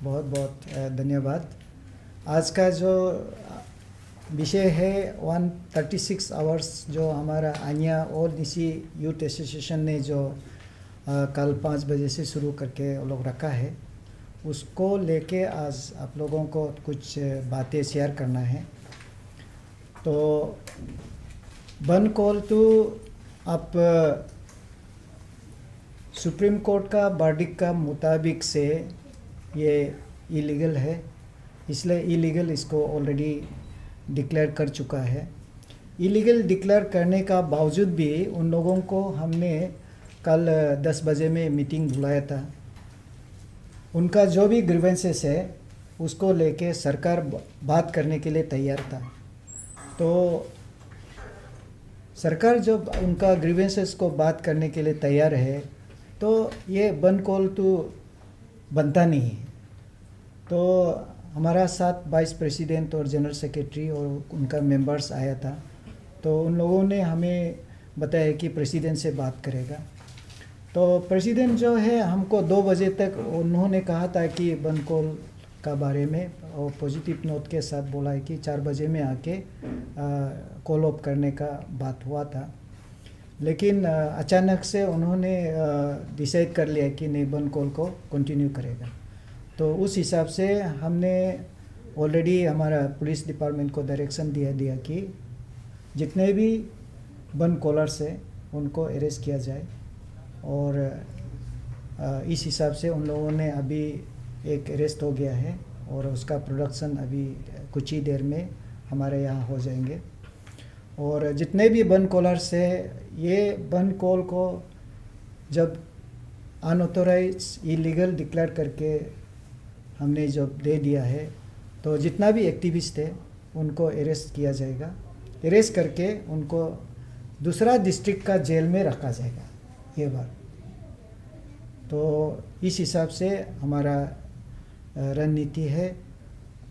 बहुत बहुत धन्यवाद। आज का जो विषय है 136 आवर्स जो हमारा आन्या और निशी यूथ एसोसिएशन ने जो कल 5 बजे से शुरू करके वो लोग रखा है, उसको लेके आज आप लोगों को कुछ बातें शेयर करना है। तो वन कॉल टू आप सुप्रीम कोर्ट का वर्डिक्ट का मुताबिक से ये इलीगल है, इसलिए इलीगल इसको ऑलरेडी डिक्लेयर कर चुका है। इलीगल डिक्लेयर करने का बावजूद भी उन लोगों को हमने कल 10 बजे में मीटिंग बुलाया था। उनका जो भी ग्रीवेंसेस है उसको लेके सरकार बात करने के लिए तैयार था। तो सरकार जब उनका ग्रीवेंसेस को बात करने के लिए तैयार है तो ये वन कॉल टू बनता नहीं है। तो हमारा साथ वाइस प्रेसिडेंट और जनरल सेक्रेटरी और उनका मेंबर्स आया था। तो उन लोगों ने हमें बताया कि प्रेसिडेंट से बात करेगा। तो प्रेसिडेंट जो है हमको 2 बजे तक उन्होंने कहा था कि वन कॉल का बारे में, और पॉजिटिव नोट के साथ बोला है कि 4 बजे में आके कॉल अप करने का बात हुआ था। लेकिन अचानक से उन्होंने डिसाइड कर लिया कि नहीं, वन कॉल को कंटिन्यू करेगा। तो उस हिसाब से हमने ऑलरेडी हमारा पुलिस डिपार्टमेंट को डायरेक्शन दिया कि जितने भी वन कॉलर्स हैं उनको अरेस्ट किया जाए। और इस हिसाब से उन लोगों ने अभी एक अरेस्ट हो गया है और उसका प्रोडक्शन अभी कुछ ही देर में हमारे यहाँ हो जाएंगे। और जितने भी वन कॉलर्स है, ये वन कॉल को जब अनऑथोराइज इलीगल डिक्लेयर करके हमने जब दे दिया है, तो जितना भी एक्टिविस्ट है उनको अरेस्ट किया जाएगा। अरेस्ट करके उनको दूसरा डिस्ट्रिक्ट का जेल में रखा जाएगा ये बार। तो इस हिसाब से हमारा रणनीति है।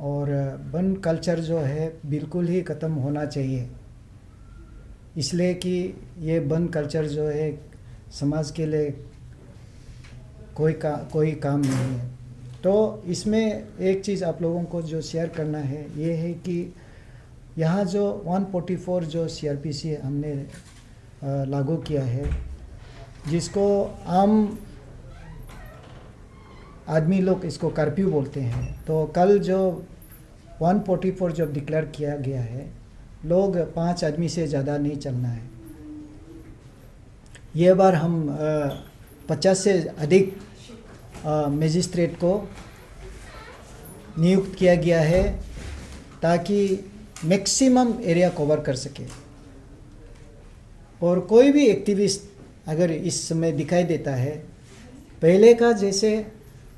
और वन कल्चर जो है बिल्कुल ही ख़त्म होना चाहिए, इसलिए कि ये वन कल्चर जो है समाज के लिए कोई काम नहीं है। तो इसमें एक चीज़ आप लोगों को जो शेयर करना है ये है कि यहाँ जो 144 जो CRPC हमने लागू किया है, जिसको आम आदमी लोग इसको कर्फ्यू बोलते हैं। तो कल जो 144 जब डिक्लेयर किया गया है, लोग 5 आदमी से ज़्यादा नहीं चलना है। ये बार हम 50 से अधिक मजिस्ट्रेट को नियुक्त किया गया है ताकि मैक्सिमम एरिया कवर कर सके। और कोई भी एक्टिविस्ट अगर इस समय दिखाई देता है, पहले का जैसे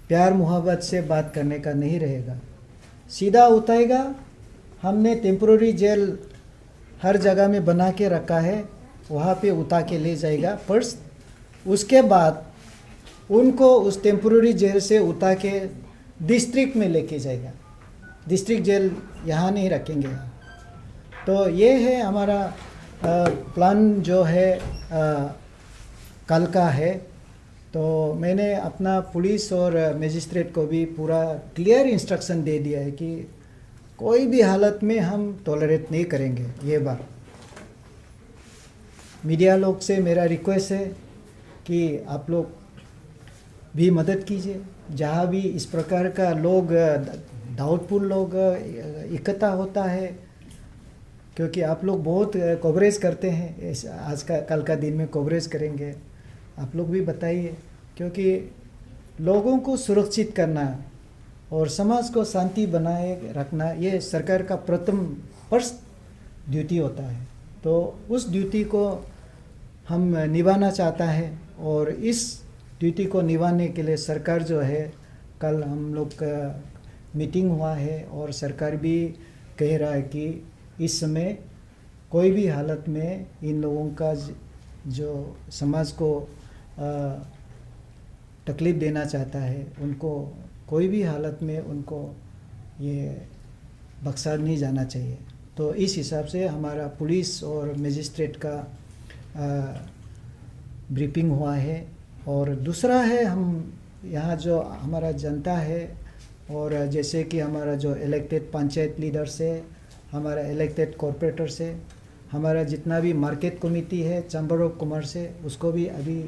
प्यार मोहब्बत से बात करने का नहीं रहेगा, सीधा उठाएगा। हमने टेम्पोररी जेल हर जगह में बना के रखा है, वहाँ पे उठा के ले जाएगा फर्स्ट। उसके बाद उनको उस टेम्पोररी जेल से उठा के डिस्ट्रिक्ट में लेके जाएगा। डिस्ट्रिक्ट जेल यहाँ नहीं रखेंगे। तो ये है हमारा प्लान जो है कल का है। तो मैंने अपना पुलिस और मजिस्ट्रेट को भी पूरा क्लियर इंस्ट्रक्शन दे दिया है कि कोई भी हालत में हम टॉलरेट नहीं करेंगे। ये बात मीडिया लोग से मेरा रिक्वेस्ट है कि आप लोग भी मदद कीजिए। जहाँ भी इस प्रकार का लोग डाउटफुल लोग इकट्ठा होता है, क्योंकि आप लोग बहुत कवरेज करते हैं, आज का कल का दिन में कवरेज करेंगे। आप लोग भी बताइए, क्योंकि लोगों को सुरक्षित करना और समाज को शांति बनाए रखना ये सरकार का प्रथम फर्स्ट ड्यूटी होता है। तो उस ड्यूटी को हम निभाना चाहता है। और इस ड्यूटी को निभाने के लिए सरकार जो है, कल हम लोग का मीटिंग हुआ है और सरकार भी कह रहा है कि इस समय कोई भी हालत में इन लोगों का जो समाज को तकलीफ़ देना चाहता है, उनको कोई भी हालत में उनको ये बख्शा नहीं जाना चाहिए। तो इस हिसाब से हमारा पुलिस और मजिस्ट्रेट का ब्रीफिंग हुआ है। और दूसरा है, हम यहाँ जो हमारा जनता है और जैसे कि हमारा जो इलेक्टेड पंचायत लीडर्स है, हमारा इलेक्टेड कॉरपोरेटर्स है, हमारा जितना भी मार्केट कमेटी है, चैम्बर ऑफ कॉमर्स है, उसको भी अभी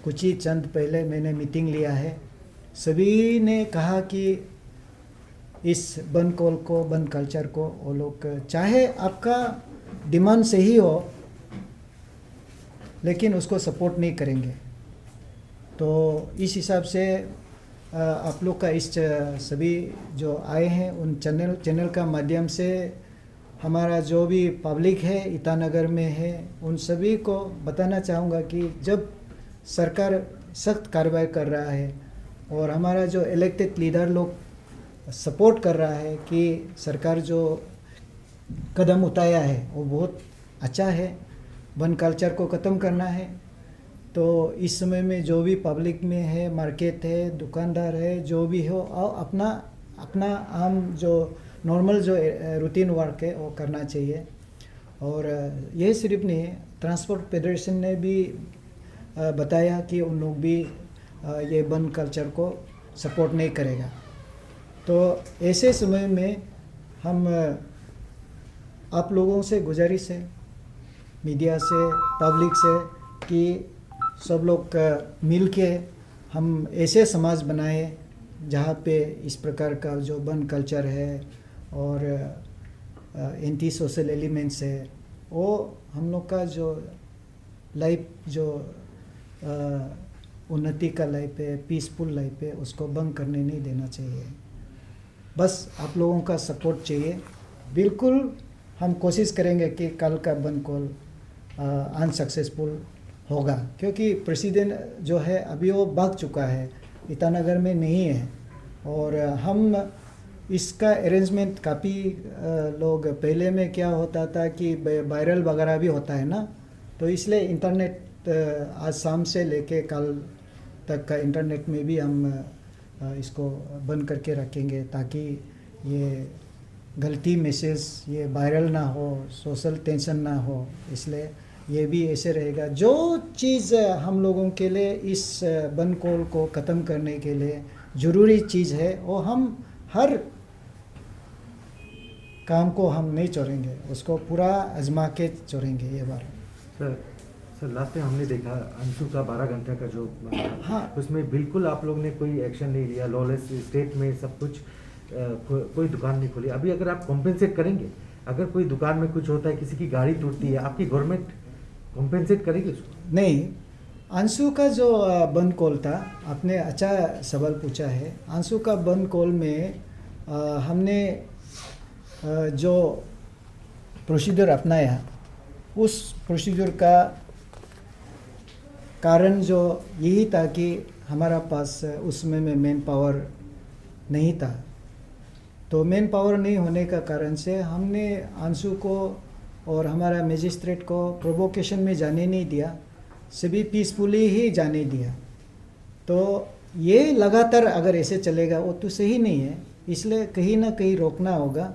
कुछ ही चंद पहले मैंने मीटिंग लिया है। सभी ने कहा कि इस बंद कॉल को, बंद कल्चर को वो लोग, चाहे आपका डिमांड सही हो लेकिन उसको सपोर्ट नहीं करेंगे। तो इस हिसाब से आप लोग का इस सभी जो आए हैं उन चैनल का माध्यम से हमारा जो भी पब्लिक है ईटानगर में है, उन सभी को बताना चाहूँगा कि जब सरकार सख्त कार्रवाई कर रहा है और हमारा जो इलेक्टेड लीडर लोग सपोर्ट कर रहा है कि सरकार जो कदम उठाया है वो बहुत अच्छा है, बंद कल्चर को ख़त्म करना है, तो इस समय में जो भी पब्लिक में है, मार्केट है, दुकानदार है, जो भी हो, और अपना आम जो नॉर्मल जो रूटीन वर्क है वो करना चाहिए। और ये सिर्फ नहीं, ट्रांसपोर्ट फेडरेशन ने भी बताया कि उन लोग भी ये बंद कल्चर को सपोर्ट नहीं करेगा। तो ऐसे समय में हम आप लोगों से गुजारिश है, मीडिया से, पब्लिक से, कि सब लोग मिल के हम ऐसे समाज बनाए जहाँ पे इस प्रकार का जो बंद कल्चर है और एंटी सोशल एलिमेंट्स है, वो हम लोग का जो लाइफ, जो उन्नति का लाइफ है, पीसफुल लाइफ है, उसको बंद करने नहीं देना चाहिए। बस आप लोगों का सपोर्ट चाहिए। बिल्कुल हम कोशिश करेंगे कि कल का बंद कॉल अनसक्सेसफुल होगा, क्योंकि प्रेसिडेंट जो है अभी वो भाग चुका है, ईटानगर में नहीं है। और हम इसका अरेंजमेंट काफ़ी लोग, पहले में क्या होता था कि वायरल वगैरह भी होता है ना, तो इसलिए इंटरनेट आज शाम से लेके कल तक का इंटरनेट में भी हम इसको बंद करके रखेंगे, ताकि ये गलती मैसेज ये वायरल ना हो, सोशल टेंशन ना हो। इसलिए ये भी ऐसे रहेगा। जो चीज़ हम लोगों के लिए इस बंद कॉल को ख़त्म करने के लिए ज़रूरी चीज़ है, वो हम हर काम को हम नहीं छोड़ेंगे, उसको पूरा आजमा के छोड़ेंगे ये बार। सर लास्ट टाइम हमने देखा अंशु का 12 घंटा का जो, हाँ, उसमें बिल्कुल आप लोग ने कोई एक्शन नहीं लिया, लॉलेस स्टेट में सब कुछ, कोई दुकान नहीं खोली। अभी अगर आप कॉम्पेंसेट करेंगे, अगर कोई दुकान में कुछ होता है, किसी की गाड़ी टूटती है, आपकी गवर्नमेंट कॉम्पेंसेट करेगी उसको? नहीं, अंशु का जो बंद कॉल था, आपने अच्छा सवाल पूछा है। अंशु का बंद कॉल में हमने जो प्रोसीजर अपनाया, उस प्रोसीजर का कारण जो यही था कि हमारा पास उस समय में मैन पावर नहीं था। तो मैन पावर नहीं होने का कारण से हमने अंशु को और हमारा मजिस्ट्रेट को प्रोवोकेशन में जाने नहीं दिया, सभी पीसफुली ही जाने दिया। तो ये लगातार अगर ऐसे चलेगा वो तो सही नहीं है, इसलिए कहीं ना कहीं रोकना होगा।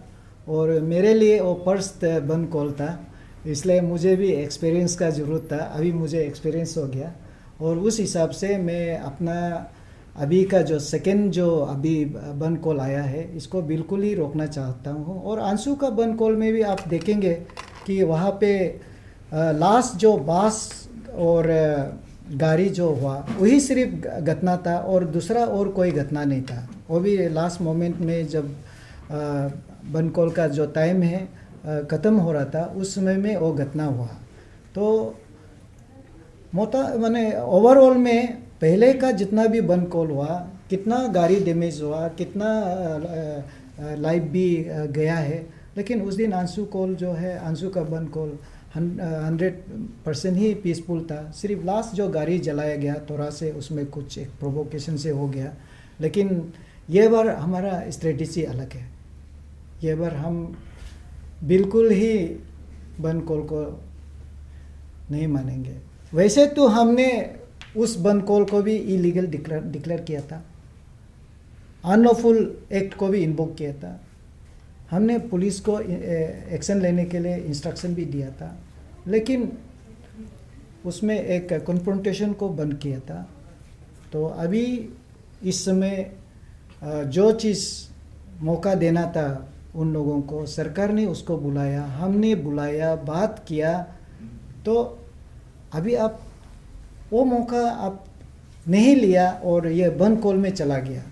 और मेरे लिए वो फर्स्ट बंद कॉल था, इसलिए मुझे भी एक्सपीरियंस का ज़रूरत था। अभी मुझे एक्सपीरियंस हो गया और उस हिसाब से मैं अपना अभी का जो सेकेंड जो अभी बंद कॉल आया है, इसको बिल्कुल ही रोकना चाहता हूँ। और अंशु का बंद कॉल में भी आप देखेंगे कि वहाँ पे लास्ट जो बस और गाड़ी जो हुआ वही सिर्फ घटना था, और दूसरा और कोई घटना नहीं था। वो भी लास्ट मोमेंट में जब बंद कॉल का जो टाइम है ख़त्म हो रहा था, उस समय में वो घटना हुआ। तो माने ओवरऑल में पहले का जितना भी बंद कॉल हुआ, कितना गाड़ी डैमेज हुआ, कितना लाइफ भी गया है, लेकिन उस दिन अंशु कॉल जो है, अंशु का बंद कॉल 100% ही पीसफुल था। सिर्फ लास्ट जो गाड़ी जलाया गया थोड़ा से, उसमें कुछ एक प्रोवोकेशन से हो गया। लेकिन ये बार हमारा स्ट्रेटजी अलग है। ये बार हम बिल्कुल ही बंद कॉल को नहीं मानेंगे। वैसे तो हमने उस बंद कॉल को भी इलीगल डिक्लेयर किया था, अनलॉफुल एक्ट को भी इन्वोक किया था। हमने पुलिस को एक्शन लेने के लिए इंस्ट्रक्शन भी दिया था, लेकिन उसमें एक कन्फ्रंटेशन को बंद किया था। तो अभी इस समय जो चीज़ मौका देना था उन लोगों को सरकार ने उसको बुलाया, हमने बुलाया, बात किया। तो अभी आप वो मौका आप नहीं लिया और ये बंद कॉल में चला गया।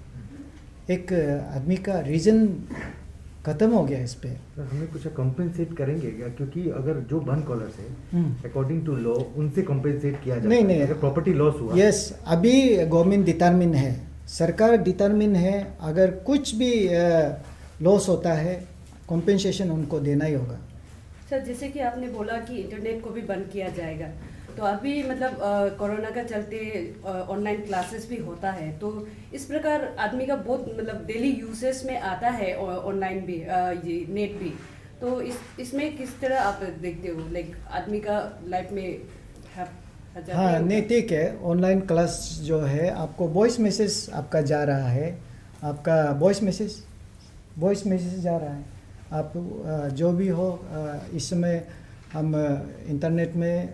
एक आदमी का रीज़न ख़त्म हो गया इस पे। तो हमें कुछ कंपेंसेट करेंगे क्या? क्योंकि अगर जो बंद कॉलर्स है अकॉर्डिंग टू लॉ उनसे कंपेंसेट किया जाता नहीं, है नहीं। अगर प्रॉपर्टी लॉस हुआ। यस, अभी गवर्नमेंट डिटरमिन है, सरकार डिटरमिन है, अगर कुछ भी लॉस होता है कॉम्पेंसेशन उनको देना ही होगा। सर, जैसे कि आपने बोला कि इंटरनेट को भी बंद किया जाएगा, तो अभी मतलब कोरोना का चलते ऑनलाइन क्लासेस भी होता है, तो इस प्रकार आदमी का बहुत मतलब डेली यूसेज में आता है ऑनलाइन भी, ये नेट भी। तो इसमें किस तरह आप देखते हो, लाइक आदमी का लाइफ में हाँ, नहीं ठीक है। ऑनलाइन क्लास जो है आपको वॉइस मैसेज आपका जा रहा है, आपका वॉइस मैसेज जा रहा है। आप जो भी हो, इस समय हम इंटरनेट में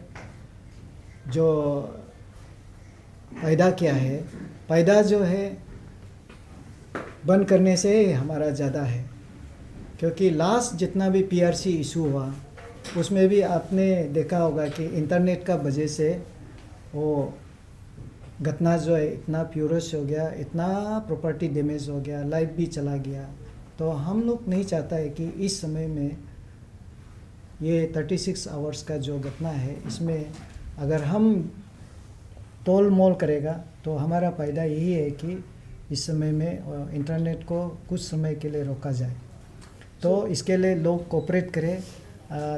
जो पैदा किया है, पैदा जो है बंद करने से हमारा ज़्यादा है। क्योंकि लास्ट जितना भी पीआरसी इशू हुआ उसमें भी आपने देखा होगा कि इंटरनेट का वजह से वो घटना जो है इतना फ्यूरियस हो गया, इतना प्रॉपर्टी डैमेज हो गया, लाइफ भी चला गया। तो हम लोग नहीं चाहता है कि इस समय में ये 36 आवर्स का जो घटना है इसमें अगर हम तोल मोल करेगा तो हमारा फ़ायदा यही है कि इस समय में इंटरनेट को कुछ समय के लिए रोका जाए। तो इसके लिए लोग कोऑपरेट करें,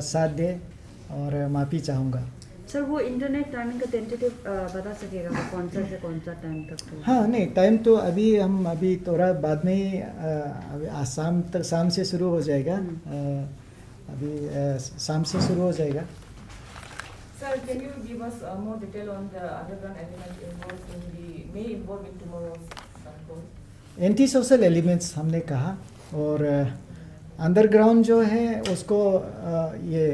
साथ दें, और माफ़ी चाहूँगा। सर, वो इंटरनेट टाइमिंग का टेंटेटिव बता सकेगा वो कौन सा से कौन सा टाइम तक होगा? हाँ, नहीं टाइम तो अभी थोड़ा बाद में ही अभी शाम से शुरू हो जाएगा। अभी शाम से शुरू हो जाएगा। Sir, can you give us more detail on the underground element may involve in tomorrow's control? Anti social elements हमने कहा, और अंडरग्राउंड जो है उसको ये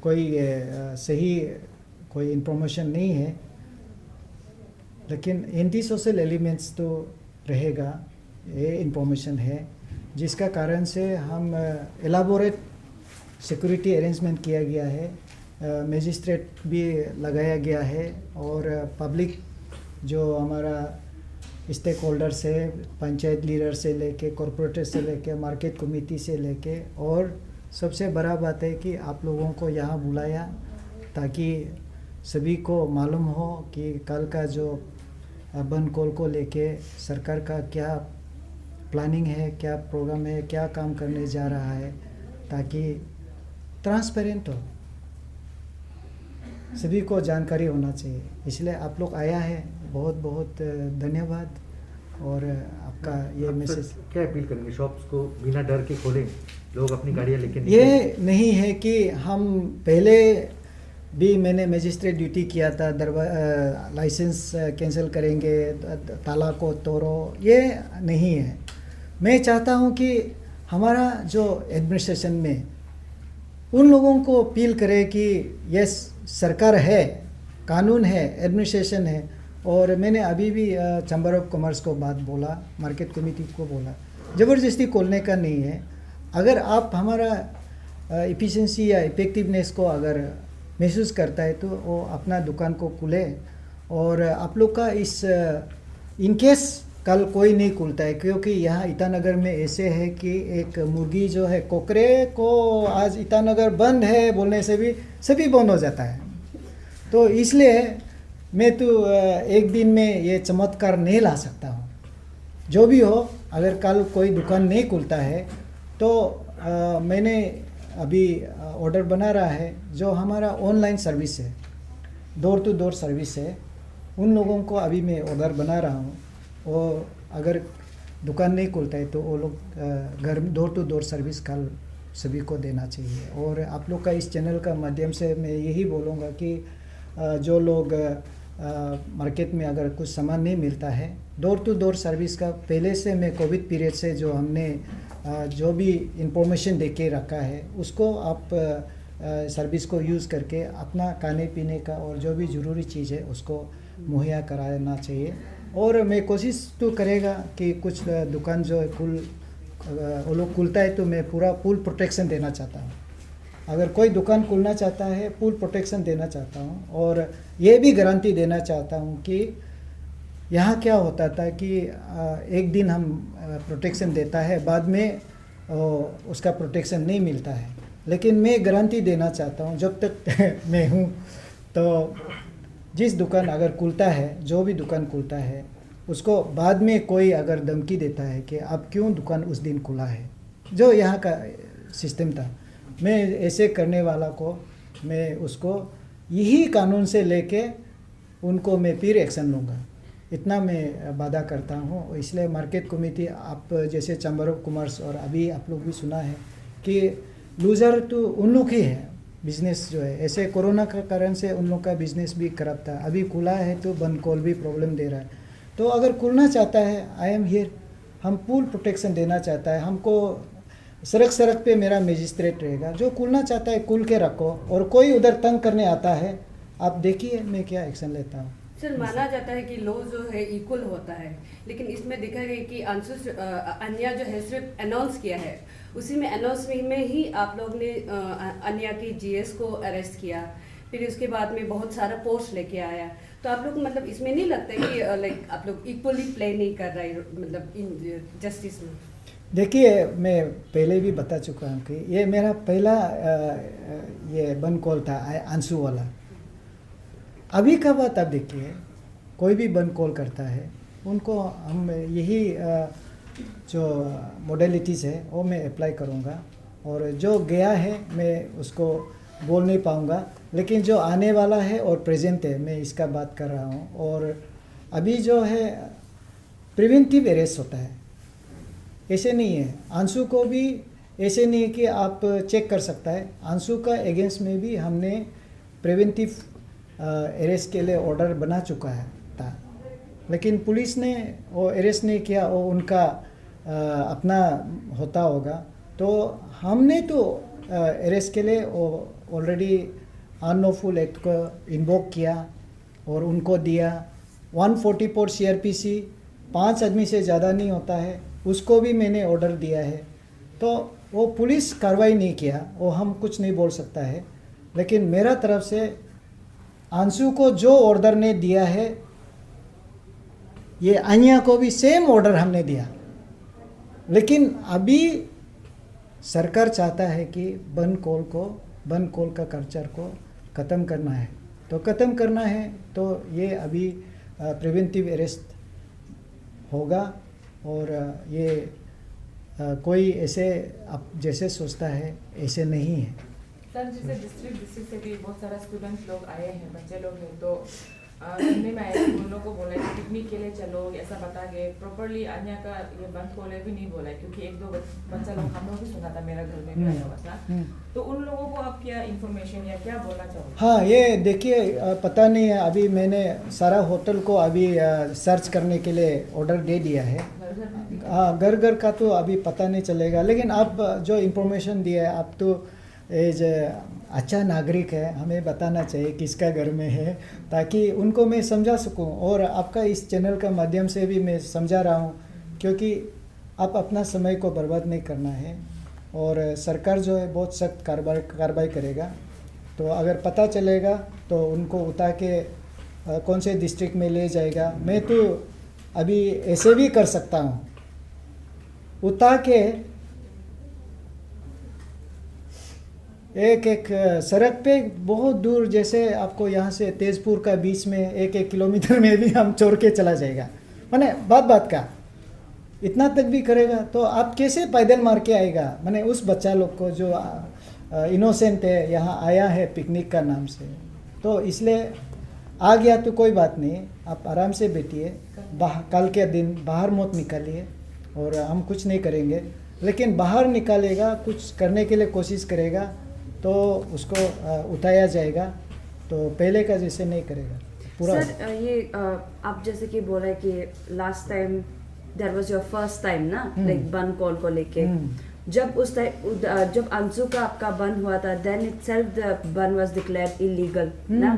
कोई सही कोई इंफॉर्मेशन नहीं है, लेकिन एंटी सोशल एलिमेंट्स तो रहेगा, ये इंफॉर्मेशन है, जिसका कारण से हम एलाबोरेट सिक्योरिटी अरेंजमेंट किया गया है, मजिस्ट्रेट भी लगाया गया है, और पब्लिक जो हमारा स्टेक होल्डर्स है, पंचायत लीडर से लेके, कॉरपोरेटर से लेके, मार्केट कमेटी से लेके, और सबसे बड़ा बात है कि आप लोगों को यहाँ बुलाया ताकि सभी को मालूम हो कि कल का जो बंद कॉल को लेके सरकार का क्या प्लानिंग है, क्या प्रोग्राम है, क्या काम करने जा रहा है, ताकि ट्रांसपेरेंट हो, सभी को जानकारी होना चाहिए। इसलिए आप लोग आया है, बहुत बहुत धन्यवाद। और आपका ये मैसेज क्या अपील करेंगे? शॉप्स को बिना डर के खोलें, लोग अपनी गाड़ियाँ लेके ये नहीं है कि हम पहले भी मैंने मजिस्ट्रेट ड्यूटी किया था, लाइसेंस कैंसिल करेंगे, ताला को तोड़ो, ये नहीं है। मैं चाहता हूँ कि हमारा जो एडमिनिस्ट्रेशन में उन लोगों को अपील करे कि यस, सरकार है, कानून है, एडमिनिस्ट्रेशन है। और मैंने अभी भी चैम्बर ऑफ कॉमर्स को बात बोला, मार्केट कमेटी को बोला, ज़बरदस्ती खोलने का नहीं है। अगर आप हमारा एफिशिएंसी या इफेक्टिवनेस को अगर महसूस करता है तो वो अपना दुकान को खुले। और आप लोग का इस इन केस कल कोई नहीं खुलता है, क्योंकि यहाँ ईटानगर में ऐसे है कि एक मुर्गी जो है, कोकरे को आज ईटानगर बंद है बोलने से भी सभी बंद हो जाता है। तो इसलिए मैं तो एक दिन में ये चमत्कार नहीं ला सकता हूँ। जो भी हो, अगर कल कोई दुकान नहीं खुलता है तो मैंने अभी ऑर्डर बना रहा है, जो हमारा ऑनलाइन सर्विस है, डोर टू डोर सर्विस है, उन लोगों को अभी मैं ऑर्डर बना रहा हूँ। और अगर दुकान नहीं खुलता है तो वो लोग घर डोर टू डोर सर्विस कल सभी को देना चाहिए। और आप लोग का इस चैनल का माध्यम से मैं यही बोलूँगा कि जो लोग मार्केट में अगर कुछ सामान नहीं मिलता है, डोर टू डोर सर्विस का पहले से मैं कोविड पीरियड से जो हमने जो भी इंफॉर्मेशन दे के रखा है, उसको आप सर्विस को यूज़ करके अपना खाने पीने का और जो भी ज़रूरी चीज़ है उसको मुहैया कराना चाहिए। और मैं कोशिश तो करेगा कि कुछ दुकान जो है वो लोग खुलता है तो मैं पूरा फुल प्रोटेक्शन देना चाहता हूँ। अगर कोई दुकान खुलना चाहता है फुल प्रोटेक्शन देना चाहता हूँ, और ये भी गारंटी देना चाहता हूँ कि यहाँ क्या होता था कि एक दिन हम प्रोटेक्शन देता है, बाद में उसका प्रोटेक्शन नहीं मिलता है। लेकिन मैं गारंटी देना चाहता हूँ जब तक मैं हूँ, तो जिस दुकान अगर खुलता है, जो भी दुकान खुलता है, उसको बाद में कोई अगर धमकी देता है कि आप क्यों दुकान उस दिन खुला है, जो यहाँ का सिस्टम था, मैं ऐसे करने वाला को मैं उसको यही कानून से लेके उनको मैं फिर एक्शन लूँगा, इतना मैं वादा करता हूँ। इसलिए मार्केट कमेटी, आप जैसे चैम्बर ऑफ कॉमर्स और अभी आप लोग भी सुना है कि लूज़र तो उन लोग ही है, बिजनेस जो है, ऐसे कोरोना का कारण से उन लोग का बिजनेस भी खराब था। अभी खुला है तो बंद कॉल भी प्रॉब्लम दे रहा है। तो अगर खुलना चाहता है, आई एम हियर, हम फुल प्रोटेक्शन देना चाहता है। हमको सड़क पे मेरा मजिस्ट्रेट रहेगा, जो खुलना चाहता है खुल के रखो, और कोई उधर तंग करने आता है, आप देखिए मैं क्या एक्शन लेता हूँ। सर, माना जाता है कि लॉ जो है इक्वल होता है, लेकिन इसमें देखा गया कि अन्या जो है सिर्फ अनाउंस किया है, उसी में अनाउंसमेंट में ही आप लोग ने अन्या की जीएस को अरेस्ट किया, फिर उसके बाद में बहुत सारा पोस्ट लेके आया। तो आप लोग मतलब इसमें नहीं लगता है कि लाइक आप लोग इक्वली प्ले नहीं कर रहे मतलब इन जस्टिस में? देखिए, मैं पहले भी बता चुका हूँ कि ये मेरा पहला ये बन कॉल था अंशु वाला। अभी का बात आप देखिए, कोई भी बन कॉल करता है उनको हम यही जो मॉडलिटीज़ है वो मैं अप्लाई करूँगा, और जो गया है मैं उसको बोल नहीं पाऊँगा, लेकिन जो आने वाला है और प्रेजेंट है मैं इसका बात कर रहा हूँ। और अभी जो है प्रिवेंटिव अरेस्ट होता है, ऐसे नहीं है। अंशु को भी ऐसे नहीं है कि आप चेक कर सकता है, अंशु का अगेंस्ट में भी हमने प्रिवेंटिव अरेस्ट के लिए ऑर्डर बना चुका है था, लेकिन पुलिस ने वो अरेस्ट नहीं किया, वो उनका अपना होता होगा। तो हमने तो अरेस्ट के लिए ऑलरेडी अनलॉफुल एक्ट को इन्वोक किया और उनको दिया। 144 CRPC 5 आदमी से ज़्यादा नहीं होता है, उसको भी मैंने ऑर्डर दिया है। तो वो पुलिस कार्रवाई नहीं किया, वो हम कुछ नहीं बोल सकता है, लेकिन मेरा तरफ से अंशु को जो ऑर्डर ने दिया है, ये अन्या को भी सेम ऑर्डर हमने दिया। लेकिन अभी सरकार चाहता है कि बन कॉल का कल्चर को ख़त्म करना है, तो ख़त्म करना है तो ये अभी प्रिवेंटिव अरेस्ट होगा। और ये कोई ऐसे आप जैसे सोचता है ऐसे नहीं है। सर, जैसे डिस्ट्रिक्ट से भी बहुत सारा स्टूडेंट लोग आए हैं, बच्चे लोग हैं, तो सुनने में आया उन लोगों को बोला है कि पिकनिक के लिए चलो, ऐसा बता के प्रॉपरली अन्या का ये बंद कॉल भी नहीं बोला है, क्योंकि 1-2 बच्चा लोग हम लोग भी सुना था, मेरा घर में भी आया हुआ था। तो उन लोगों को आप क्या इन्फॉर्मेशन या क्या बोलना चाहोगे? हाँ, ये देखिए, पता नहीं है, अभी मैंने सारा होटल को अभी सर्च करने के लिए ऑर्डर दे दिया है। हाँ, घर का तो अभी पता नहीं चलेगा, लेकिन आप जो इन्फॉर्मेशन दिया है, आप तो एज अच्छा नागरिक है, हमें बताना चाहिए किसका घर में है, ताकि उनको मैं समझा सकूं। और आपका इस चैनल का माध्यम से भी मैं समझा रहा हूं, क्योंकि आप अपना समय को बर्बाद नहीं करना है, और सरकार जो है बहुत सख्त कार्रवाई करेगा। तो अगर पता चलेगा तो उनको उठा के कौन से डिस्ट्रिक्ट में ले जाएगा। मैं तो अभी ऐसे भी कर सकता हूँ, उठा के एक सड़क पे बहुत दूर, जैसे आपको यहाँ से तेजपुर का बीच में 1-1 किलोमीटर में भी हम छोड़ के चला जाएगा। माने बात का इतना तक भी करेगा, तो आप कैसे पैदल मार के आएगा? माने उस बच्चा लोग को जो इनोसेंट है, यहाँ आया है पिकनिक का नाम से, तो इसलिए आ गया तो कोई बात नहीं, आप आराम से बैठिए, कल के दिन बाहर मत निकालिए, और हम कुछ नहीं करेंगे। लेकिन बाहर निकालेगा, कुछ करने के लिए कोशिश करेगा, तो उसको उठाया जाएगा, तो पहले का जैसे नहीं करेगा पूरा। सर, ये आप जैसे कि बोल रहे कि last time that was your first time ना, लाइक बन कॉल को लेके, जब उस टाइम जब अंशु का आपका बन हुआ था, then itself the ban was declared illegal ना।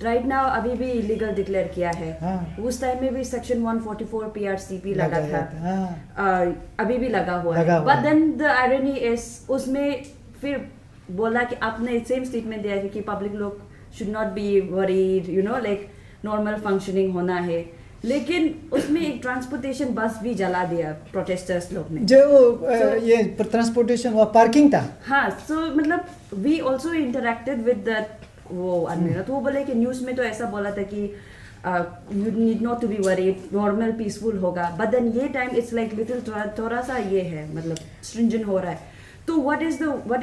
राइट नाउ अभी भी इलीगल डिक्लेयर किया है। हाँ। उस टाइम में भी सेक्शन 144 PRCP लगा था। हाँ। अभी भी लगा हुआ लगा है। हुआ but then the irony is उसमें फिर बोला कि आपने सेम स्टेटमेंट दिया है कि पब्लिक लोग should not be worried, you know, like normal functioning होना है। लेकिन उसमें एक ट्रांसपोर्टेशन बस भी जला दिया प्रोटेस्टर्स लोग ने। जो ये ट्रांसपोर्टेशन वो पार्किंग था। हाँ, सो मतलब we also interacted with that वो आदमी ना, तो वो बोले कि न्यूज़ में तो ऐसा बोला था कि you need not to be worried, normal peaceful होगा। बट देन ये टाइम इट्स लाइक लिटिल थोड़ा सा ये है, मतलब स्ट्रिंजेंट हो रहा है। तो what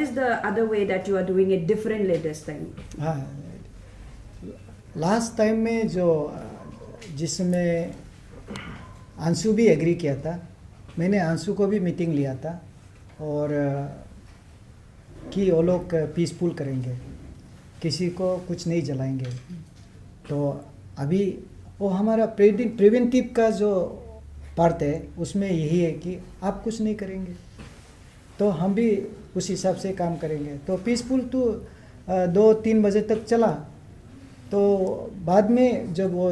is the other way that you are doing it differently this time? हाँ, लास्ट टाइम में जो जिसमें अंशु भी एग्री किया था, मैंने अंशु को भी मीटिंग लिया था और कि वो लोग पीसफुल करेंगे, किसी को कुछ नहीं जलाएंगे। तो अभी वो हमारा प्रिवेंटिव का जो पार्ट है उसमें यही है कि आप कुछ नहीं करेंगे तो हम भी उस हिसाब से काम करेंगे। तो पीसफुल तो 2-3 बजे तक चला, तो बाद में जब वो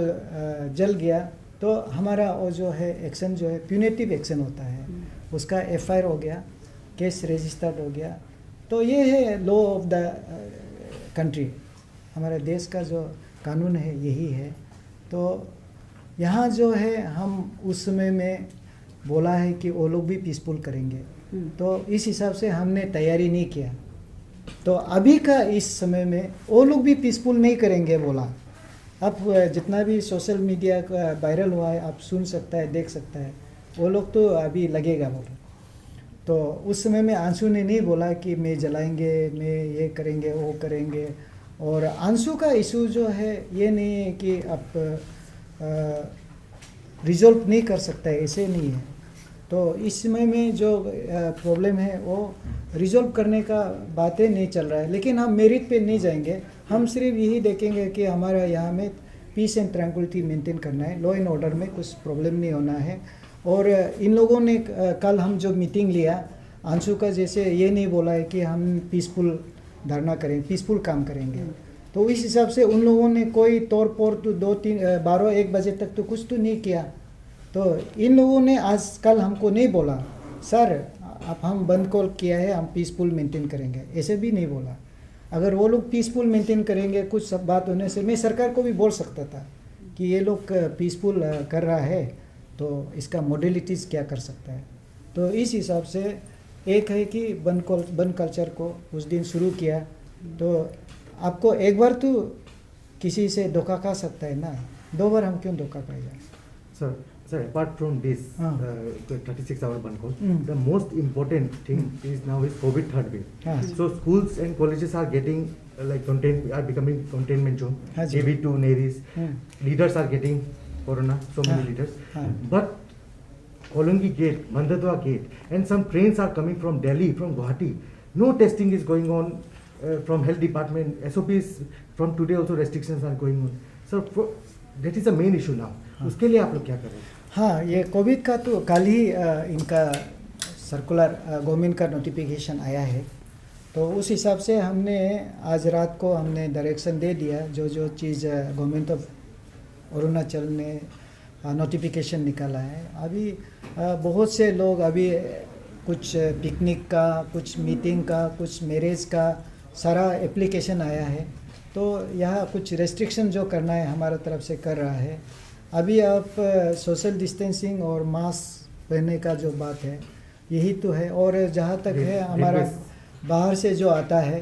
जल गया तो हमारा वो जो है एक्शन जो है प्यूनेटिव एक्शन होता है, उसका FIR हो गया, केस रजिस्टर्ड हो गया। तो ये है लॉ ऑफ द कंट्री, हमारे देश का जो कानून है यही है। तो यहाँ जो है हम उस समय में बोला है कि वो लोग भी पीसफुल करेंगे, तो इस हिसाब से हमने तैयारी नहीं किया। तो अभी का इस समय में वो लोग भी पीसफुल नहीं करेंगे बोला। अब जितना भी सोशल मीडिया का वायरल हुआ है आप सुन सकता है, देख सकता है, वो लोग तो अभी लगेगा बोला। तो उस समय में अंशु ने नहीं बोला कि मैं जलाएंगे, मैं ये करेंगे, वो करेंगे। और अंशु का इशू जो है ये नहीं है कि आप रिजॉल्व नहीं कर सकता है, ऐसे नहीं है। तो इस समय में जो प्रॉब्लम है वो रिजॉल्व करने का बातें नहीं चल रहा है। लेकिन हम मेरिट पे नहीं जाएंगे, हम सिर्फ यही देखेंगे कि हमारा यहाँ में पीस एंड ट्रैंक्विलिटी मेंटेन करना है, लॉ एंड ऑर्डर में कुछ प्रॉब्लम नहीं होना है। और इन लोगों ने कल हम जो मीटिंग लिया, अंशु का जैसे ये नहीं बोला है कि हम पीसफुल धरना करेंगे, पीसफुल काम करेंगे। तो इस हिसाब से उन लोगों ने कोई तौर पर तो 12-1 बजे तक तो कुछ तो नहीं किया। तो इन लोगों ने आज कल हमको नहीं बोला सर अब हम बंद कॉल किया है, हम पीसफुल मेंटेन करेंगे, ऐसे भी नहीं बोला। अगर वो लोग पीसफुल मेंटेन करेंगे, कुछ सब बात होने से मैं सरकार को भी बोल सकता था कि ये लोग पीसफुल कर रहा है तो इसका मॉडलिटीज़ क्या कर सकता है। तो इस हिसाब से एक है कि बंद कल्चर को उस दिन शुरू किया। तो आपको एक बार तो किसी से धोखा खा सकता है ना, 2 बार हम क्यों धोखा खाएगा। Sir, apart from this 36-hour ban call, the most important thing is now is COVID third wave. So schools and colleges are getting are becoming containment zone. JV2 Neris, leaders are getting corona, so many leaders. But Kolongi gate, Mandadwa gate, and some trains are coming from Delhi, from Guwahati. No testing is going on from health department. SOPs from today also restrictions are going on. So that is the main issue now. उसके लिए आप लोग क्या कर रहे हैं? हाँ, ये कोविड का तो कल ही इनका सर्कुलर गवर्नमेंट का नोटिफिकेशन आया है। तो उस हिसाब से हमने आज रात को हमने डायरेक्शन दे दिया, जो चीज़ गवर्नमेंट ऑफ अरुणाचल ने नोटिफिकेशन निकाला है। अभी बहुत से लोग अभी कुछ पिकनिक का, कुछ मीटिंग का, कुछ मैरिज का सारा एप्लीकेशन आया है। तो यहाँ कुछ रेस्ट्रिक्शन जो करना है हमारा तरफ से कर रहा है। अभी आप सोशल डिस्टेंसिंग और मास्क पहनने का जो बात है यही तो है। और जहाँ तक है हमारा बाहर से जो आता है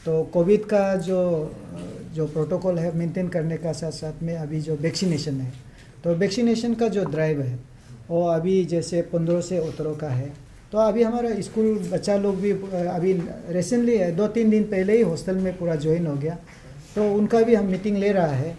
तो कोविड का जो प्रोटोकॉल है मेंटेन करने का साथ साथ में अभी जो वैक्सीनेशन है, तो वैक्सीनेशन का जो ड्राइव है वो अभी जैसे 15 से 18 का है। तो अभी हमारा स्कूल बच्चा लोग भी अभी रिसेंटली 2-3 दिन पहले ही हॉस्टल में पूरा ज्वाइन हो गया, तो उनका भी हम मीटिंग ले रहा है।